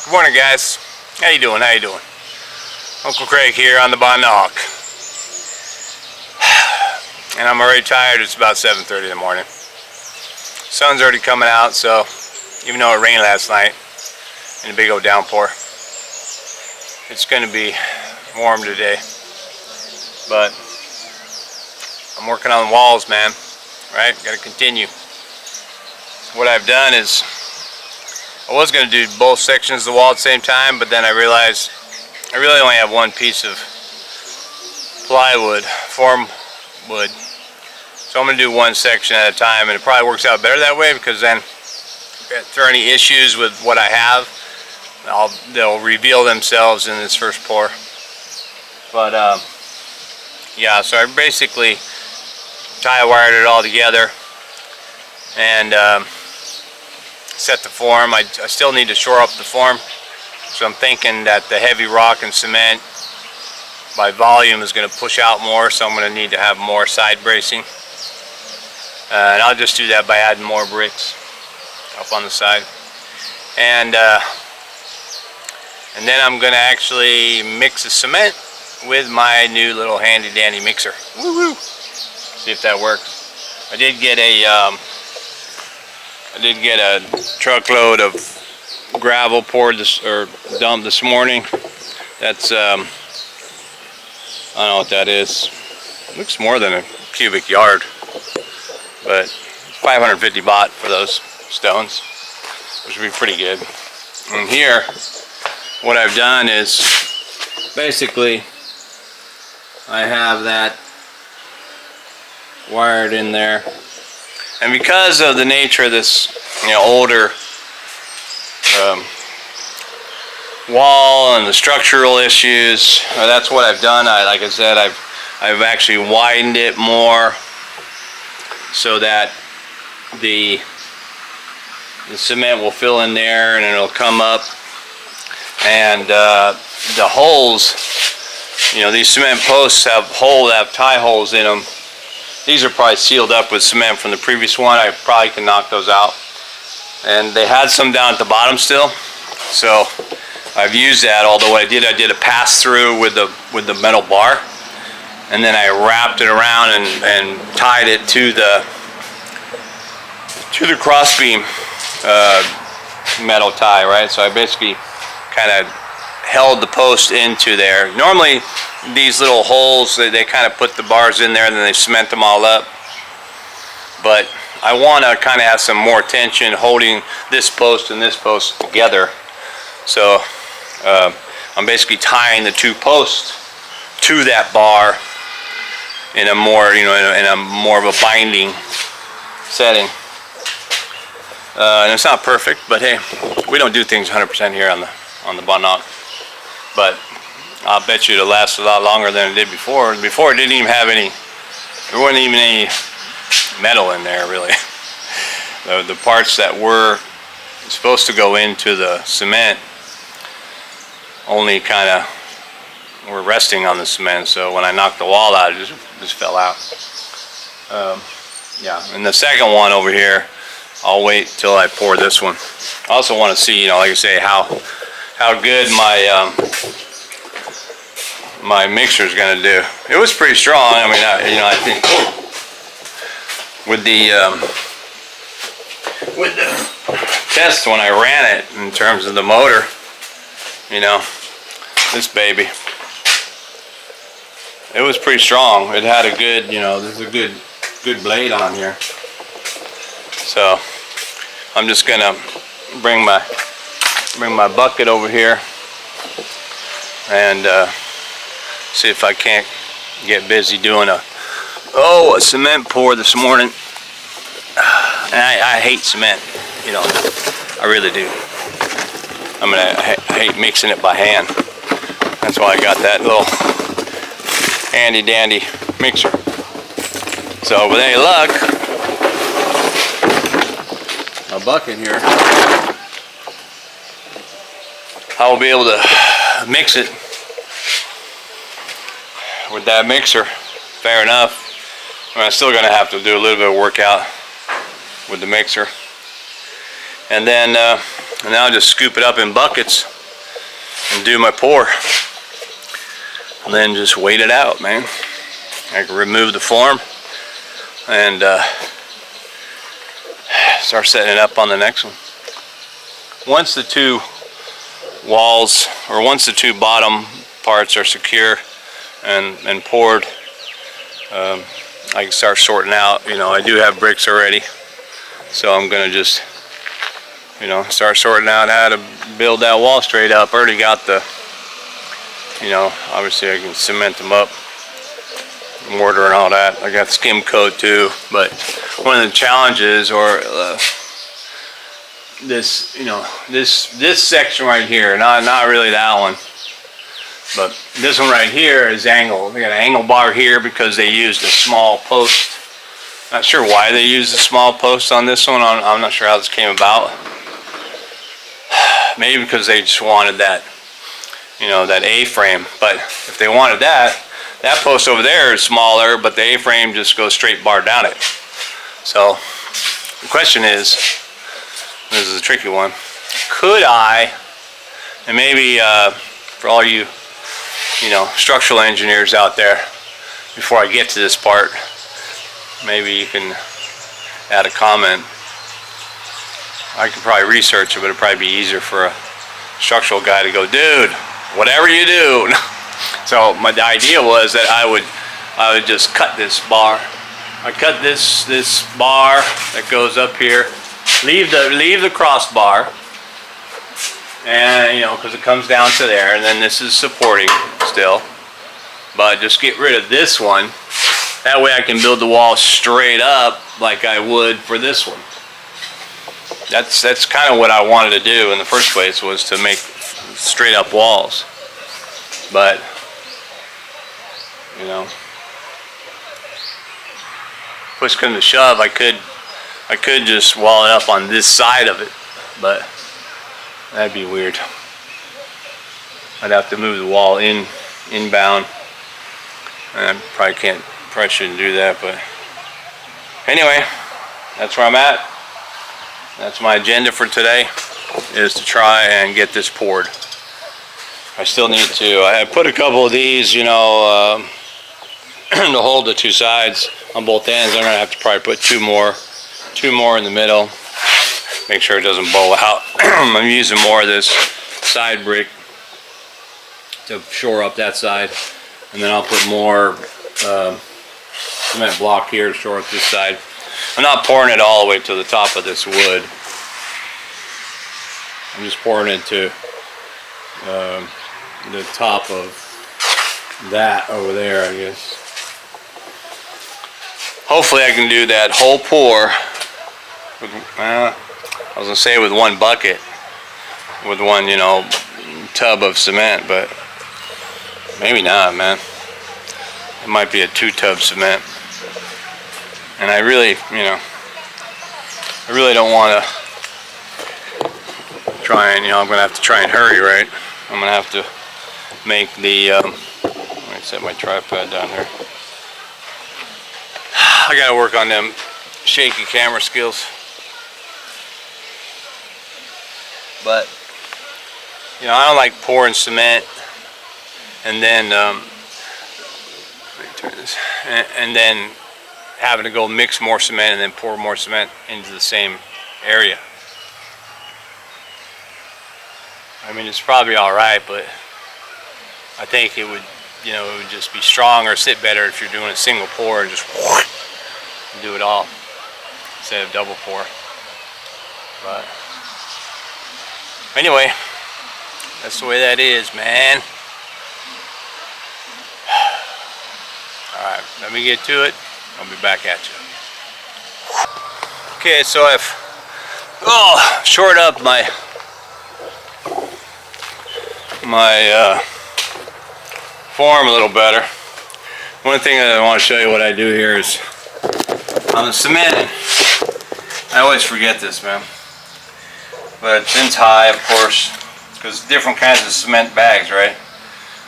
Good morning, guys. How you doing? How you doing? Uncle Craig here on the Hawk. And I'm already tired. It's about 7:30 in the morning. Sun's already coming out, so even though it rained last night in a big old downpour, it's going to be warm today. But I'm working on the walls, man. Right? Got to continue. What I've done is, I was going to do both sections of the wall at the same time, but then I realized I really only have one piece of plywood, form wood. So I'm going to do one section at a time, and it probably works out better that way, because then if there are any issues with what I have, they'll reveal themselves in this first pour. But yeah, so I basically tie wired it all together and set the form. I still need to shore up the form, so I'm thinking that the heavy rock and cement by volume is going to push out more, so I'm going to need to have more side bracing, and I'll just do that by adding more bricks up on the side, and then I'm going to actually mix the cement with my new little handy dandy mixer. Woo-woo! See if that works. I did get a truckload of gravel poured dumped this morning. That's I don't know what that is. It looks more than a cubic yard, but 550 baht for those stones, which would be pretty good. And here, what I've done is basically I have that wired in there. And because of the nature of this, older wall and the structural issues, that's what I've done. Like I said, I've actually widened it more so that the cement will fill in there and it'll come up. And the holes, these cement posts have tie holes in them. These are probably sealed up with cement from the previous one. I probably can knock those out. And they had some down at the bottom still, so I've used that. Although I did a pass through with the metal bar, and then I wrapped it around and tied it to the crossbeam metal tie, right? So I basically kind of held the post into there. Normally these little holes, they kind of put the bars in there and then they cement them all up, but I want to kind of have some more tension holding this post and this post together. So I'm basically tying the two posts to that bar in a more in a more of a binding setting. And it's not perfect, but hey, we don't do things 100% here on the Hawk. But I'll bet you it'll last a lot longer than it did before. Before it didn't even have there wasn't even any metal in there, really. The parts that were supposed to go into the cement only kind of were resting on the cement, so when I knocked the wall out, it just fell out. Yeah, and the second one over here, I'll wait till I pour this one. I also want to see, like I say, how good my mixer is going to do. It was pretty strong. I mean, I think with the test when I ran it in terms of the motor, this baby, it was pretty strong. It had a good, there's a good blade on here. So I'm just gonna bring my bucket over here and see if I can't get busy doing a cement pour this morning. And I hate cement, I really do. I hate mixing it by hand. That's why I got that little handy dandy mixer. So with any luck, a bucket here, I will be able to mix it with that mixer. Fair enough. I'm still going to have to do a little bit of workout with the mixer. And then And now I'll just scoop it up in buckets and do my pour. And then just wait it out, man. I can remove the form and start setting it up on the next one. Once the two walls, or once the two bottom parts are secure and poured, I can start sorting out. You know, I do have bricks already, so I'm gonna just, you know, start sorting out how to build that wall straight up. I already got the, you know, obviously I can cement them up, mortar and all that. I got skim coat too, but one of the challenges, or this, you know, this section right here, not really that one, but this one right here is angled. They got an angle bar here because they used a small post. Not sure why they used a small post on this one. I'm not sure how this came about. Maybe because they just wanted that, you know, that A-frame. But if they wanted that post over there is smaller, but the A-frame just goes straight bar down it. So the question is, this is a tricky one, could I, and maybe for all you know, structural engineers out there, before I get to this part, maybe you can add a comment. I could probably research it, but it'd probably be easier for a structural guy to go, dude, whatever you do. So the idea was that I would just cut this bar. I cut this bar that goes up here, leave the crossbar, and, you know, because it comes down to there, and then this is supporting still, but just get rid of this one. That way I can build the wall straight up like I would for this one. That's kind of what I wanted to do in the first place, was to make straight up walls. But, you know, push comes to shove, I could just wall it up on this side of it, but that'd be weird. I'd have to move the wall inbound, and I probably shouldn't do that. But anyway, that's where I'm at. That's my agenda for today, is to try and get this poured. I still need to, I have put a couple of these, you know, to hold the two sides on both ends. I'm gonna have to probably put two more in the middle, make sure it doesn't bow out. I'm using more of this side brick to shore up that side, and then I'll put more cement block here to shore up this side. I'm not pouring it all the way to the top of this wood. I'm just pouring it to the top of that over there, I guess. Hopefully I can do that whole pour with, I was gonna say with one bucket, with one, you know, tub of cement, but maybe not, man. It might be a 2-tub cement. And I really, you know, I really don't want to try and, you know, I'm gonna have to try and hurry, right? I'm gonna have to make the, let me set my tripod down here. I gotta work on them shaky camera skills. But, you know, I don't like pouring cement and then, let me turn this, and then having to go mix more cement and then pour more cement into the same area. I mean, it's probably alright, but I think it would, you know, it would just be stronger, sit better if you're doing a single pour and just do it all instead of double pour. But anyway, that's the way that is, man. Alright, let me get to it. I'll be back at you. Okay, so I've shored up my form a little better. One thing that I want to show you what I do here is on the cement. I always forget this, man. But it's high, of course, because different kinds of cement bags, right?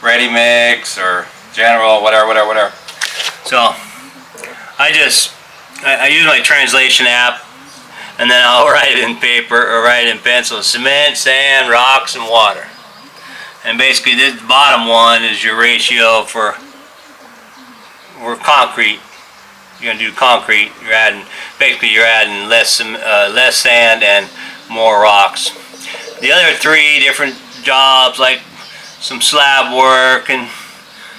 Ready mix or general, whatever. So I use my translation app and then I'll write in paper or write in pencil: cement, sand, rocks, and water. And basically this bottom one is your ratio for concrete. You're gonna do concrete. You're adding less sand and more rocks. The other three different jobs, like some slab work and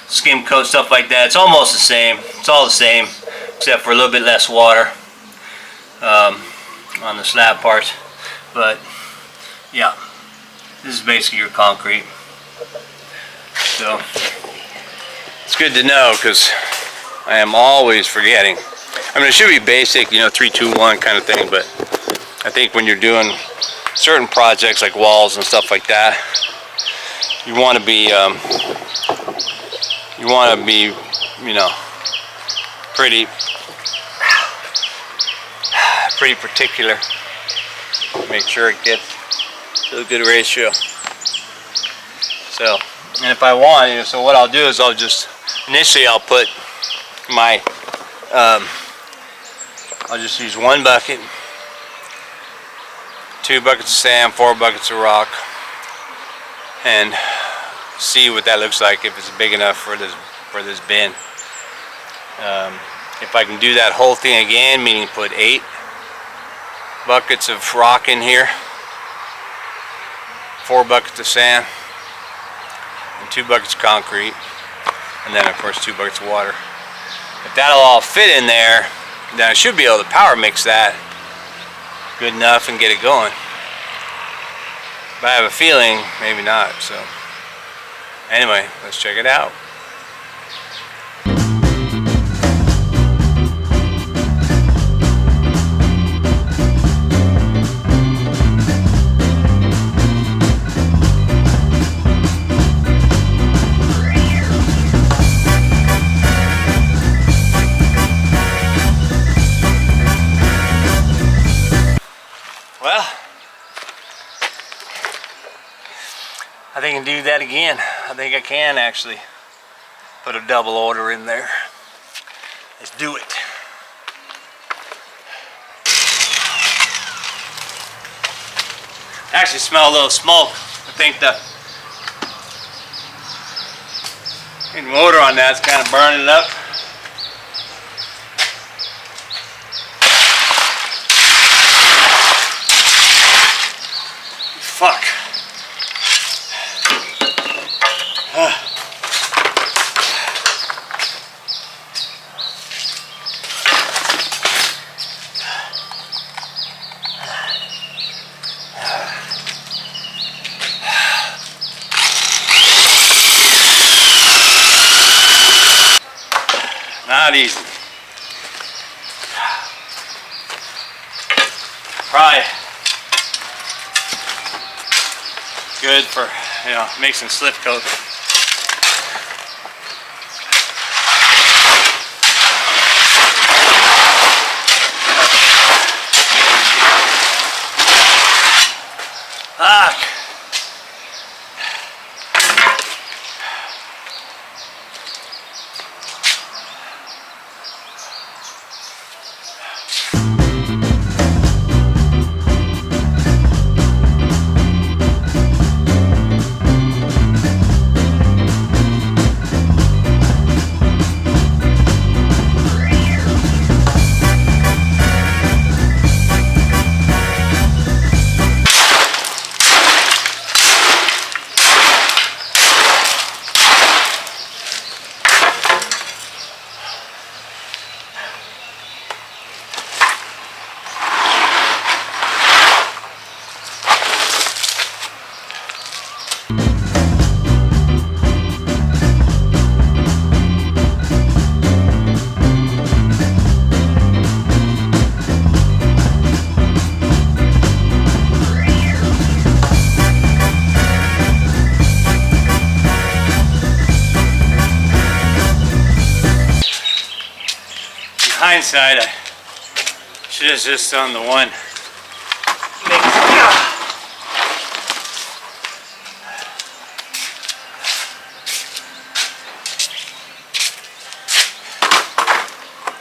skim coat, stuff like that, it's almost the same. It's all the same, except for a little bit less water on the slab parts. But yeah, this is basically your concrete. So it's good to know, because I am always forgetting. I mean, it should be basic, you know, 3, 2, 1 kind of thing, but I think when you're doing certain projects like walls and stuff like that, you want to be, you know, pretty particular. Make sure it gets to a good ratio. So, and if I want, you know, so what I'll do is initially I'll put my, I'll just use 1 bucket, 2 buckets of sand, 4 buckets of rock, and see what that looks like, if it's big enough for this bin. If I can do that whole thing again, meaning put 8 buckets of rock in here, 4 buckets of sand, and 2 buckets of concrete, and then of course 2 buckets of water. If that'll all fit in there, then I should be able to power mix that good enough and get it going. But I have a feeling maybe not. So anyway, let's check it out. Well, I think I can do that again. I think I can actually put a double order in there. Let's do it. I actually smell a little smoke. I think the motor on that's kind of burning it up. Fuck. Not easy. Probably good for, you know, mixing slip coat. Fuck. Hindsight, I should have just done the one.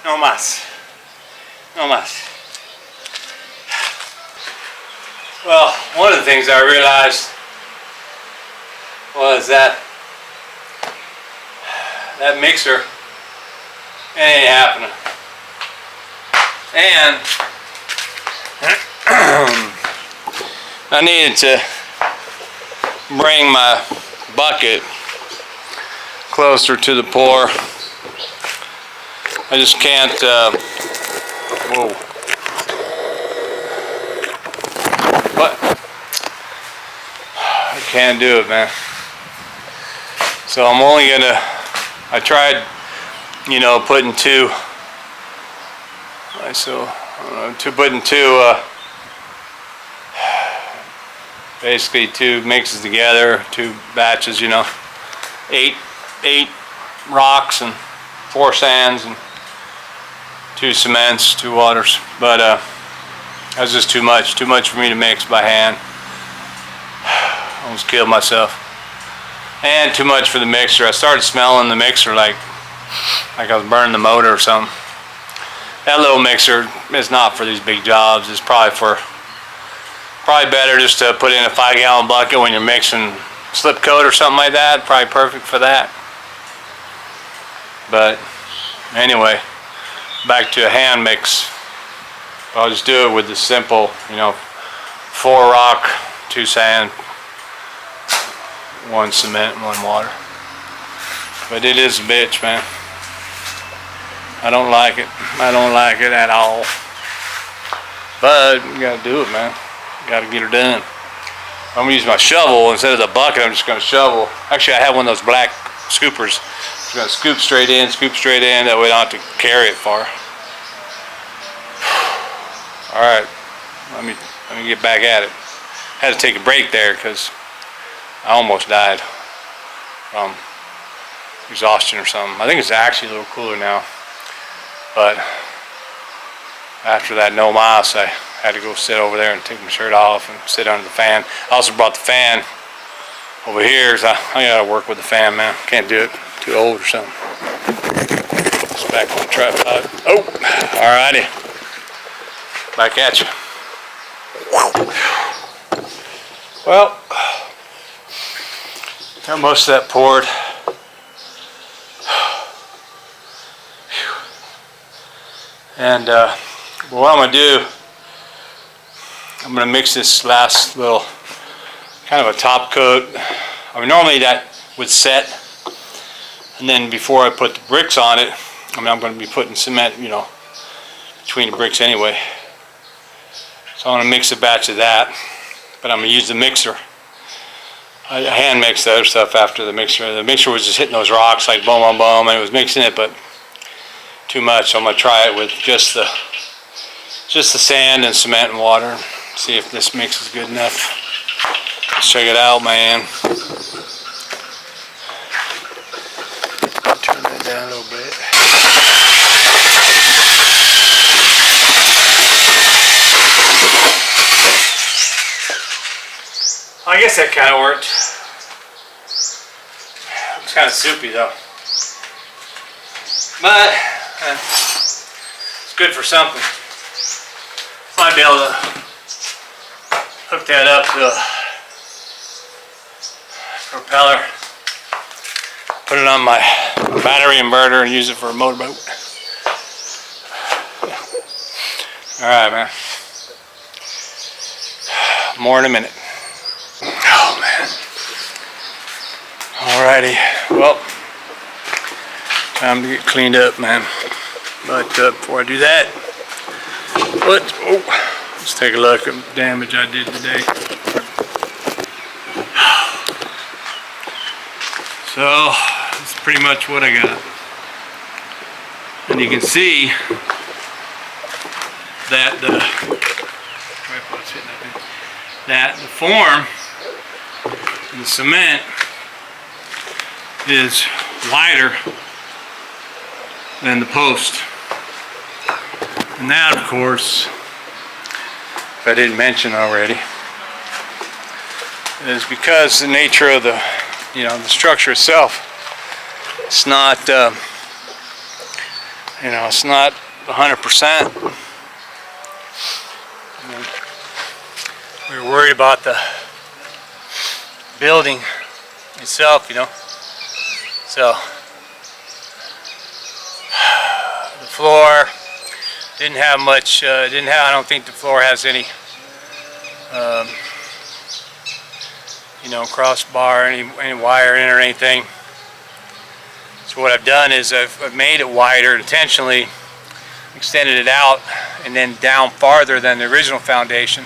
No más. No más. Well, one of the things I realized was that mixer, it ain't happening. And I needed to bring my bucket closer to the pour. I just can't, whoa. What? I can't do it, man. So I'm only gonna, I tried, you know, putting two, basically two mixes together, two batches, you know, eight rocks and 4 sands and 2 cements, 2 waters, but that was just too much for me to mix by hand. I almost killed myself. And too much for the mixer. I started smelling the mixer like I was burning the motor or something. That little mixer is not for these big jobs. It's probably better just to put in a 5-gallon bucket when you're mixing slip coat or something like that. Probably perfect for that. But anyway, back to a hand mix. I'll just do it with the simple, you know, 4 rock, 2 sand, 1 cement, and 1 water. But it is a bitch, man. I don't like it. I don't like it at all. But you gotta do it, man. You gotta get her done. I'm gonna use my shovel instead of the bucket. I'm just gonna shovel. Actually, I have one of those black scoopers. I'm gonna scoop straight in. That way I don't have to carry it far. All right, let me get back at it. Had to take a break there because I almost died from exhaustion or something. I think it's actually a little cooler now, but after that no mas, I had to go sit over there and take my shirt off and sit under the fan. I also brought the fan over here because I gotta work with the fan, man. Can't do it. Too old or something. It's back on the tripod. Oh, alrighty. Back at you. Well, got most of that poured. And what I'm gonna do, I'm gonna mix this last little kind of a top coat. I mean, normally that would set, and then before I put the bricks on it, I mean, I'm gonna be putting cement, you know, between the bricks anyway. So I'm gonna mix a batch of that, but I'm gonna use the mixer. I hand mixed the other stuff after the mixer. The mixer was just hitting those rocks like boom, boom, boom, and it was mixing it, but too much. So I'm gonna try it with just the sand and cement and water. See if this mix is good enough. Let's check it out, man. Turn that down a little bit. I guess that kind of worked. It's kind of soupy though. But it's good for something. Might be able to hook that up to a propeller. Put it on my battery inverter and use it for a motorboat. Alright, man. More in a minute. Oh, man. Alrighty. Well, time to get cleaned up, man. But before I do that, let's take a look at the damage I did today. So, that's pretty much what I got. And you can see that the form and the cement is wider than the post. And that, of course, if I didn't mention already, is because the nature of the, you know, the structure itself, it's not, you know, it's not 100%. We were worried about the building itself, you know. So the floor didn't have much. I don't think the floor has any, you know, crossbar, any wire in it or anything. So what I've done is I've made it wider intentionally, extended it out, and then down farther than the original foundation.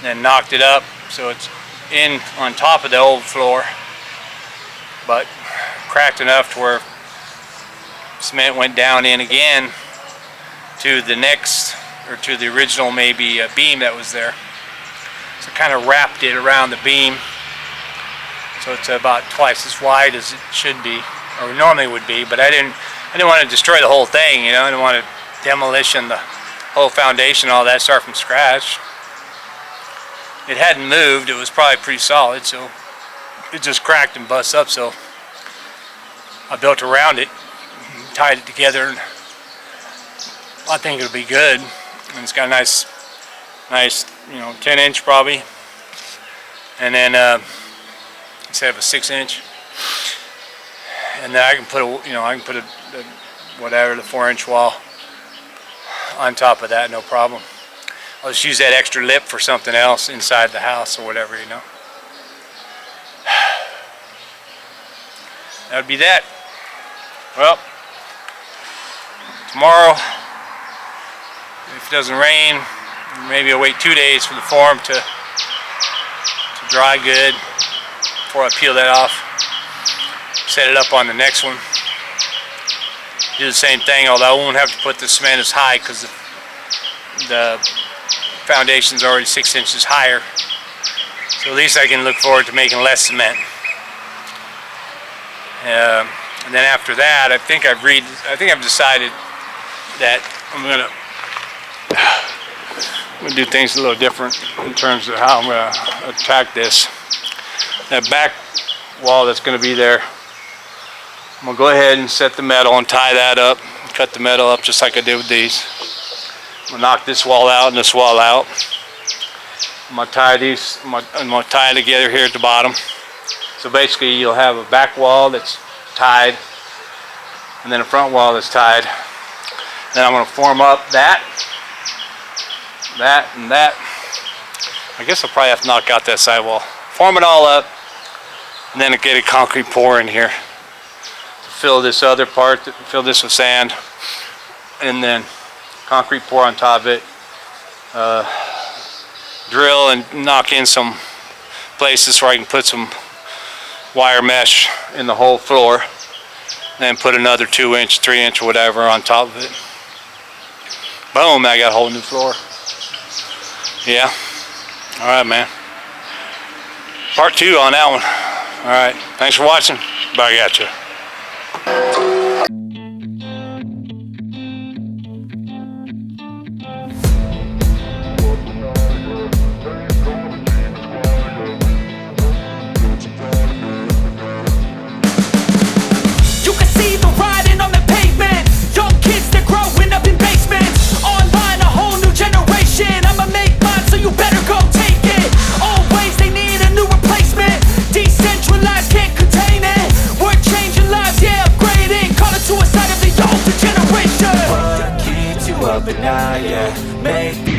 Then knocked it up so it's in on top of the old floor, but cracked enough to where cement went down in again to the next, or to the original maybe beam that was there. So kind of wrapped it around the beam, so it's about twice as wide as it should be, or normally would be. But I didn't want to destroy the whole thing, you know. I didn't want to demolition the whole foundation, all that, start from scratch. It hadn't moved. It was probably pretty solid, so it just cracked and bust up. So I built around it, tied it together, and I think it'll be good. And it's got a nice, you know, 10-inch probably, and then instead of a 6-inch. And then I can put a whatever, the 4-inch wall on top of that, no problem. I'll just use that extra lip for something else inside the house or whatever, you know. That would be that. Well, tomorrow, if it doesn't rain, maybe I'll wait 2 days for the form to dry good before I peel that off. Set it up on the next one. Do the same thing, although I won't have to put the cement as high because the foundation's already 6 inches higher. So at least I can look forward to making less cement. And then after that, I think I've decided that I'm gonna do things a little different in terms of how I'm gonna attack this. That back wall that's gonna be there, I'm gonna go ahead and set the metal and tie that up, cut the metal up just like I did with these. I'm gonna knock this wall out and this wall out. I'm gonna tie these, I'm gonna tie it together here at the bottom. So basically you'll have a back wall that's tied and then a front wall that's tied. Then I'm gonna form up that, and that. I guess I'll probably have to knock out that sidewall. Form it all up, and then get a concrete pour in here. Fill this other part, fill this with sand, and then concrete pour on top of it. Drill and knock in some places where I can put some wire mesh in the whole floor. Then put another 2-inch, 3-inch, whatever on top of it. Boom, I got a whole new floor. Yeah. Alright, man. Part 2 on that one. Alright, thanks for watching. Back at you. But now, yeah, make